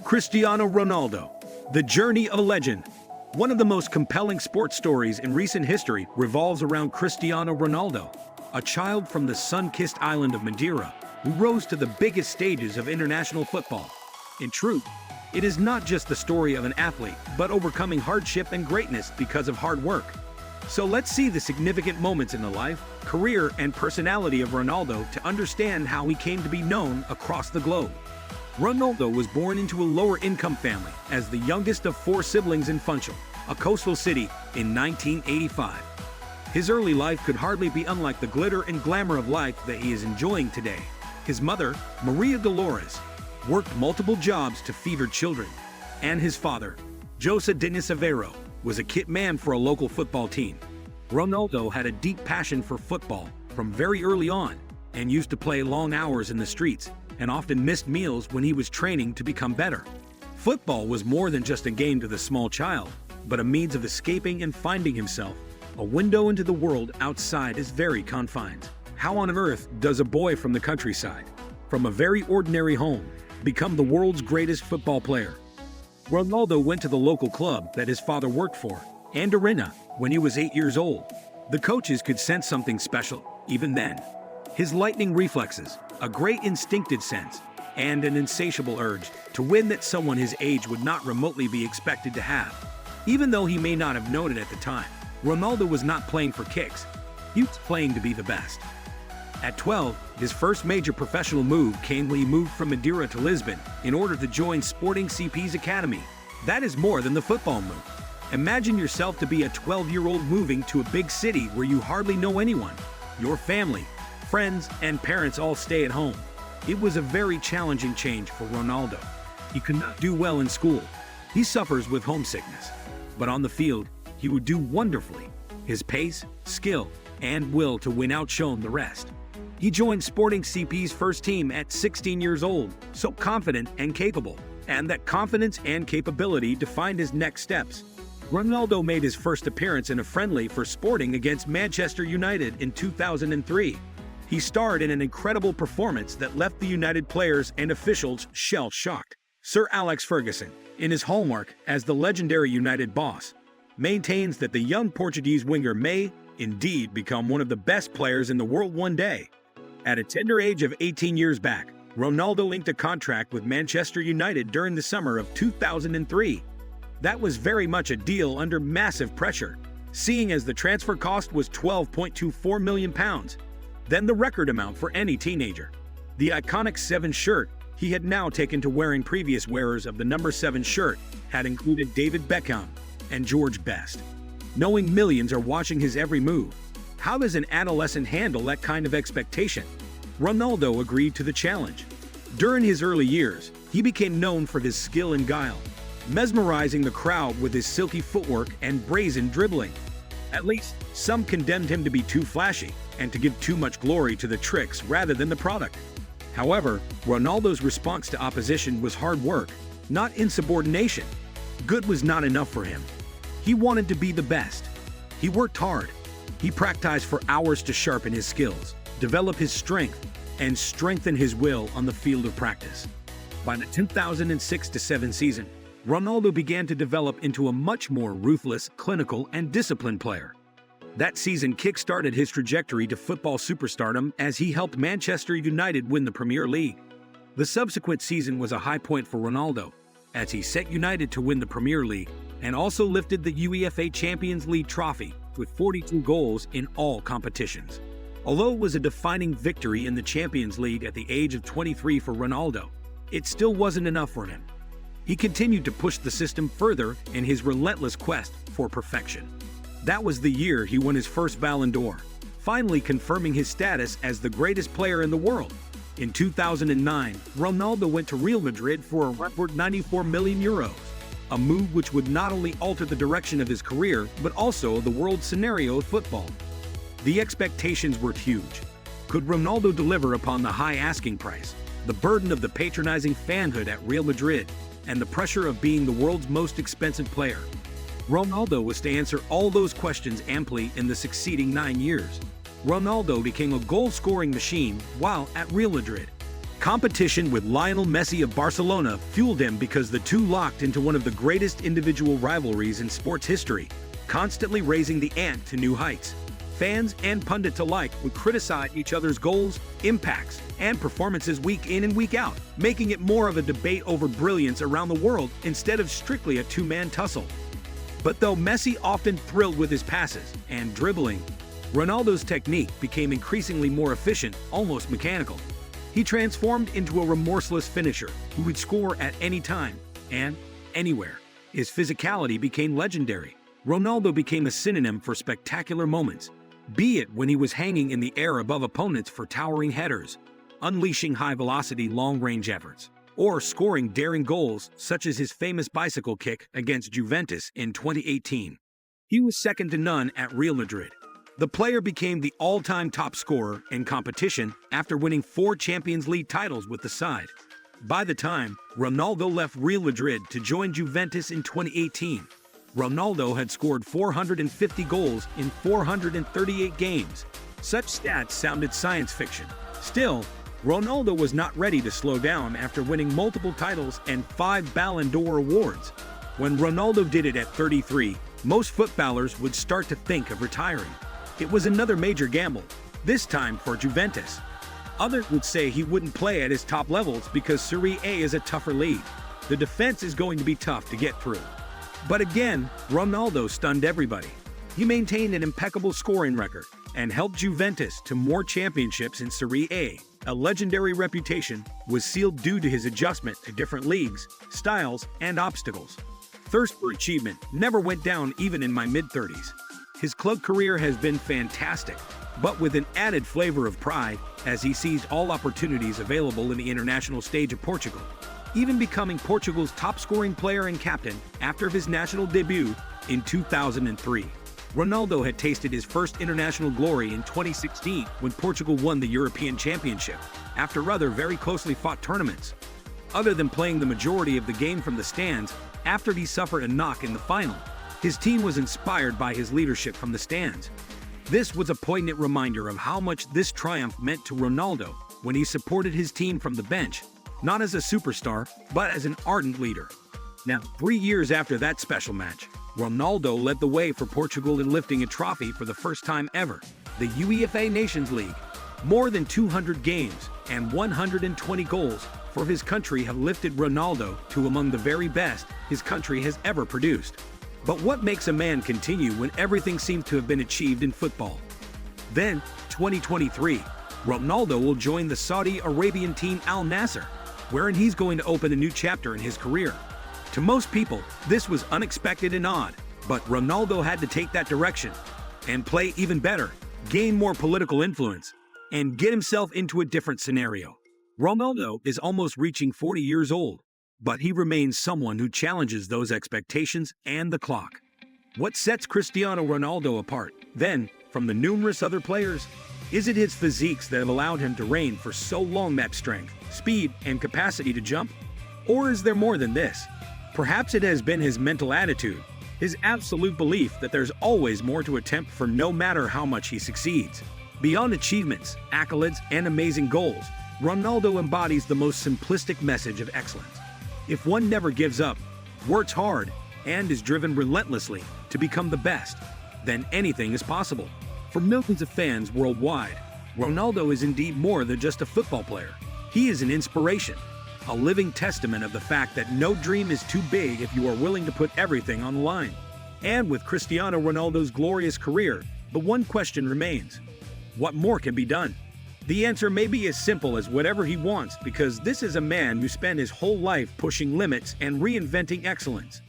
Cristiano Ronaldo, the journey of a legend. One of the most compelling sports stories in recent history revolves around Cristiano Ronaldo, a child from the sun-kissed island of Madeira who rose to the biggest stages of international football. In truth, it is not just the story of an athlete, but overcoming hardship and greatness because of hard work. So let's see the significant moments in the life, career, and personality of Ronaldo to understand how he came to be known across the globe. Ronaldo was born into a lower-income family as the youngest of four siblings in Funchal, a coastal city, in 1985. His early life could hardly be unlike the glitter and glamour of life that he is enjoying today. His mother, Maria Dolores, worked multiple jobs to feed her children, and his father, Jose Denis Aveiro, was a kit man for a local football team. Ronaldo had a deep passion for football from very early on and used to play long hours in the streets and often missed meals when he was training to become better. Football was more than just a game to the small child, but a means of escaping and finding himself, a window into the world outside his very confines. How on earth does a boy from the countryside, from a very ordinary home, become the world's greatest football player? Ronaldo went to the local club that his father worked for, Madeira, when he was 8 years old. The coaches could sense something special, even then. His lightning reflexes, a great instinctive sense, and an insatiable urge to win that someone his age would not remotely be expected to have. Even though he may not have known it at the time, Ronaldo was not playing for kicks. He was playing to be the best. At 12, his first major professional move came when he moved from Madeira to Lisbon in order to join Sporting CP's academy. That is more than the football move. Imagine yourself to be a 12-year-old moving to a big city where you hardly know anyone. Your family, friends, and parents all stay at home. It was a very challenging change for Ronaldo. He could not do well in school. He suffers with homesickness. But on the field, he would do wonderfully. His pace, skill, and will to win outshone the rest. He joined Sporting CP's first team at 16 years old, so confident and capable. And that confidence and capability defined his next steps. Ronaldo made his first appearance in a friendly for Sporting against Manchester United in 2003. He starred in an incredible performance that left the United players and officials shell-shocked. Sir Alex Ferguson, in his hallmark as the legendary United boss, maintains that the young Portuguese winger may, indeed, become one of the best players in the world one day. At a tender age of 18 years back, Ronaldo linked a contract with Manchester United during the summer of 2003. That was very much a deal under massive pressure, seeing as the transfer cost was £12.24 million, then the record amount for any teenager. The iconic 7 shirt he had now taken to wearing previous wearers of the number 7 shirt had included David Beckham and George Best. Knowing millions are watching his every move, how does an adolescent handle that kind of expectation? Ronaldo agreed to the challenge. During his early years, he became known for his skill and guile, mesmerizing the crowd with his silky footwork and brazen dribbling. At least, some condemned him to be too flashy and to give too much glory to the tricks rather than the product. However, Ronaldo's response to opposition was hard work, not insubordination. Good was not enough for him. He wanted to be the best. He worked hard. He practiced for hours to sharpen his skills, develop his strength, and strengthen his will on the field of practice. By the 2006-07 season, Ronaldo began to develop into a much more ruthless, clinical, and disciplined player. That season kick-started his trajectory to football superstardom as he helped Manchester United win the Premier League. The subsequent season was a high point for Ronaldo, as he set United to win the Premier League and also lifted the UEFA Champions League trophy with 42 goals in all competitions. Although it was a defining victory in the Champions League at the age of 23 for Ronaldo, it still wasn't enough for him. He continued to push the system further in his relentless quest for perfection. That was the year he won his first Ballon d'Or, finally confirming his status as the greatest player in the world. In 2009, Ronaldo went to Real Madrid for a record €94 million, a move which would not only alter the direction of his career, but also the world scenario of football. The expectations were huge. Could Ronaldo deliver upon the high asking price, the burden of the patronizing fanhood at Real Madrid, and the pressure of being the world's most expensive player? Ronaldo was to answer all those questions amply in the succeeding 9 years. Ronaldo became a goal-scoring machine while at Real Madrid. Competition with Lionel Messi of Barcelona fueled him because the two locked into one of the greatest individual rivalries in sports history, constantly raising the ante to new heights. Fans and pundits alike would criticize each other's goals, impacts, and performances week in and week out, making it more of a debate over brilliance around the world instead of strictly a two-man tussle. But though Messi often thrilled with his passes and dribbling, Ronaldo's technique became increasingly more efficient, almost mechanical. He transformed into a remorseless finisher who would score at any time and anywhere. His physicality became legendary. Ronaldo became a synonym for spectacular moments, be it when he was hanging in the air above opponents for towering headers, unleashing high-velocity long-range efforts, or scoring daring goals such as his famous bicycle kick against Juventus in 2018. He was second to none at Real Madrid. The player became the all-time top scorer in competition after winning 4 Champions League titles with the side. By the time Ronaldo left Real Madrid to join Juventus in 2018, Ronaldo had scored 450 goals in 438 games. Such stats sounded science fiction. Still, Ronaldo was not ready to slow down after winning multiple titles and 5 Ballon d'Or awards. When Ronaldo did it at 33, most footballers would start to think of retiring. It was another major gamble, this time for Juventus. Others would say he wouldn't play at his top levels because Serie A is a tougher league. The defense is going to be tough to get through. But again, Ronaldo stunned everybody. He maintained an impeccable scoring record and helped Juventus to more championships in Serie A. A legendary reputation was sealed due to his adjustment to different leagues, styles, and obstacles. Thirst for achievement never went down even in my mid-30s. His club career has been fantastic, but with an added flavor of pride as he seized all opportunities available in the international stage of Portugal, even becoming Portugal's top-scoring player and captain after his national debut in 2003. Ronaldo had tasted his first international glory in 2016 when Portugal won the European Championship, after other very closely fought tournaments. Other than playing the majority of the game from the stands after he suffered a knock in the final, his team was inspired by his leadership from the stands. This was a poignant reminder of how much this triumph meant to Ronaldo when he supported his team from the bench, not as a superstar, but as an ardent leader. Now, 3 years after that special match, Ronaldo led the way for Portugal in lifting a trophy for the first time ever, the UEFA Nations League. More than 200 games and 120 goals for his country have lifted Ronaldo to among the very best his country has ever produced. But what makes a man continue when everything seems to have been achieved in football? Then, 2023, Ronaldo will join the Saudi Arabian team Al-Nassr, wherein he's going to open a new chapter in his career. To most people, this was unexpected and odd, but Ronaldo had to take that direction and play even better, gain more political influence, and get himself into a different scenario. Ronaldo is almost reaching 40 years old, but he remains someone who challenges those expectations and the clock. What sets Cristiano Ronaldo apart, then, from the numerous other players? Is it his physiques that have allowed him to reign for so long? That strength, speed, and capacity to jump? Or is there more than this? Perhaps it has been his mental attitude, his absolute belief that there's always more to attempt for no matter how much he succeeds. Beyond achievements, accolades, and amazing goals, Ronaldo embodies the most simplistic message of excellence. If one never gives up, works hard, and is driven relentlessly to become the best, then anything is possible. For millions of fans worldwide, Ronaldo is indeed more than just a football player. He is an inspiration, a living testament of the fact that no dream is too big if you are willing to put everything on the line. And with Cristiano Ronaldo's glorious career, the one question remains: what more can be done? The answer may be as simple as whatever he wants, because this is a man who spent his whole life pushing limits and reinventing excellence.